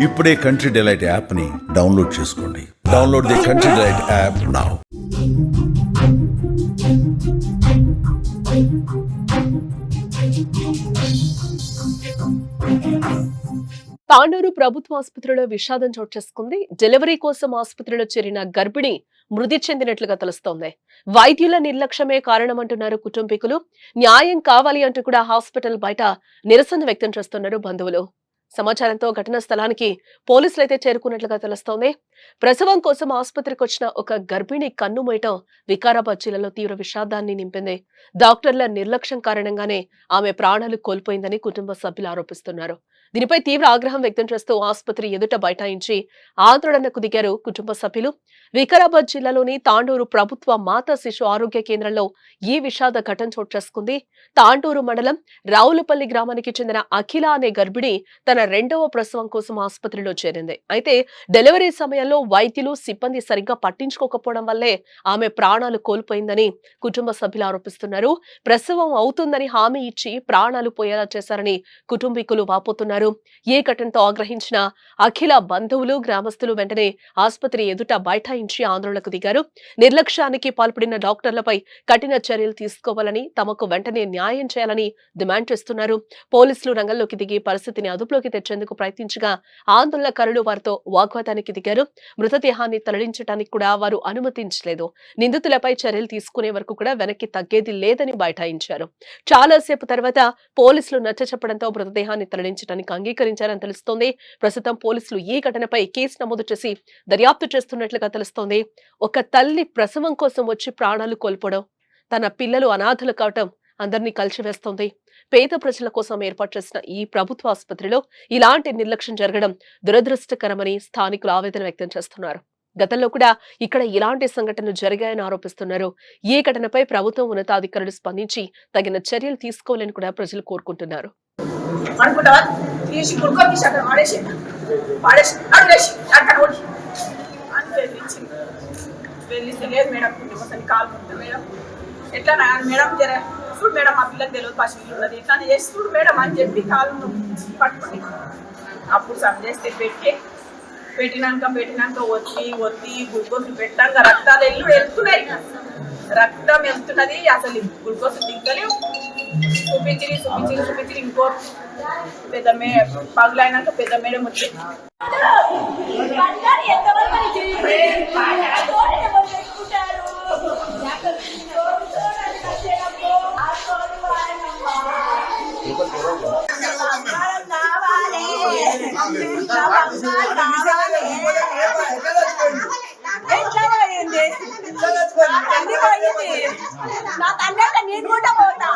ఇప్పుడే country delight app ని download చేసుకోండి. Download the country delight app now. Tandur ప్రభుత్వ ఆసుపత్రిలో విషాదం చోటు చేసుకుంది. డెలివరీ కోసం ఆసుపత్రిలో చేరిన గర్భిణి మృతి చెందినట్లుగా తెలుస్తోంది. వైద్యుల నిర్లక్ష్యమే కారణమంటున్నారు కుటుంబీకులు. న్యాయం కావాలి అంటూ కూడా హాస్పిటల్ బయట నిరసన వ్యక్తం చేస్తున్నారు బంధువులు. సమాచారంతో ఘటనా స్థలానికి పోలీసులు అయితే చేరుకున్నట్లుగా తెలుస్తోంది. ప్రసవం కోసం ఆసుపత్రికి వచ్చిన ఒక గర్భిణి కన్ను మూయటం వికారాబాద్ జిల్లాలో తీవ్ర విషాదాన్ని నింపింది. డాక్టర్ల నిర్లక్ష్యం కారణంగానే ఆమె ప్రాణాలు కోల్పోయిందని కుటుంబ సభ్యులు ఆరోపిస్తున్నారు. దీనిపై తీవ్ర ఆగ్రహం వ్యక్తం చేస్తూ ఆసుపత్రి ఎదుట బైఠాయించి ఆందోళనకు దిగారు కుటుంబ సభ్యులు. వికారాబాద్ జిల్లాలోని తాండూరు ప్రభుత్వ మాతా శిశు ఆరోగ్య కేంద్రంలో ఈ విషాద ఘటన చోటు చేసుకుంది. తాండూరు మండలం రావులపల్లి గ్రామానికి చెందిన అఖిల అనే గర్భిణి తన రెండవ ప్రసవం కోసం ఆసుపత్రిలో చేరింది. అయితే డెలివరీ సమయంలో వైద్యులు సిబ్బంది సరిగ్గా పట్టించుకోకపోవడం వల్లే ఆమె ప్రాణాలు కోల్పోయిందని కుటుంబ సభ్యులు ఆరోపిస్తున్నారు. ప్రసవం అవుతుందని హామీ ఇచ్చి ప్రాణాలు పోయేలా చేశారని కుటుంబీకులు వాపోతున్నారు. ఈ ఘటనతో ఆగ్రహించిన అఖిల బంధువులు గ్రామస్తులు వెంటనే ఆసుపత్రి ఎదుట బైఠాయించి ఆందోళనకు దిగారు. నిర్లక్ష్యానికి పాల్పడిన డాక్టర్లపై కఠిన చర్యలు తీసుకోవాలని, తమకు వెంటనే న్యాయం చేయాలని డిమాండ్ చేస్తున్నారు. పోలీసులు రంగంలోకి దిగి పరిస్థితిని అదుపులోకి తెచ్చేందుకు ప్రయత్నించగా ఆందోళనకారులు వారితో వాగ్వాదానికి దిగారు. మృతదేహాన్ని తరలించడానికి కూడా వారు అనుమతించలేదు. నిందితులపై చర్యలు తీసుకునే వరకు కూడా వెనక్కి తగ్గేది లేదని బైఠాయించారు. చాలాసేపు తర్వాత పోలీసులు నచ్చచెప్పడంతో మృతదేహాన్ని తరలించడానికి అంగీకరించారని తెలుస్తోంది. ప్రస్తుతం పోలీసులు ఈ ఘటనపై కేసు నమోదు చేసి దర్యాప్తు చేస్తున్నట్లుగా తెలుస్తోంది. ఒక తల్లి ప్రసవం కోసం వచ్చి ప్రాణాలు కోల్పోవడం, తన పిల్లలు అనాథలు కావటం అందరినీ కలిసివేస్తోంది. పేద ప్రజల కోసం ఏర్పాటు చేసిన ఈ ప్రభుత్వ ఆసుపత్రిలో ఇలాంటి నిర్లక్ష్యం జరగడం దురదృష్టకరమని స్థానికులు ఆవేదన వ్యక్తం చేస్తున్నారు. గతంలో కూడా ఇక్కడ ఇలాంటి సంఘటనలు జరిగాయని ఆరోపిస్తున్నారు. ఈ ఘటనపై ప్రభుత్వం ఉన్నతాధికారులు స్పందించి తగిన చర్యలు తీసుకోవాలని కూడా ప్రజలు కోరుకుంటున్నారు. ఎట్లా మేడం చూడు మేడం మా పిల్లలు తెలియదు పశువులు ఉన్నది ఇట్లా చేసి చూడు మేడం అని చెప్పి కాళ్ళు పట్టుకుని అప్పుడు సబ్ చేస్తే పెట్టినాక ఒత్తి గ్లూకోజ్ పెట్టాక రక్తాలు వెళ్తున్నాయి. రక్తం వెళ్తున్నది, అసలు గ్లూకోజ్ దిగ్గలేవు. చూపించి ఇంకో పెద్ద పగులైనాక పెద్ద మేడం వచ్చింది. నా తండ్రి నేను కూడా పోతా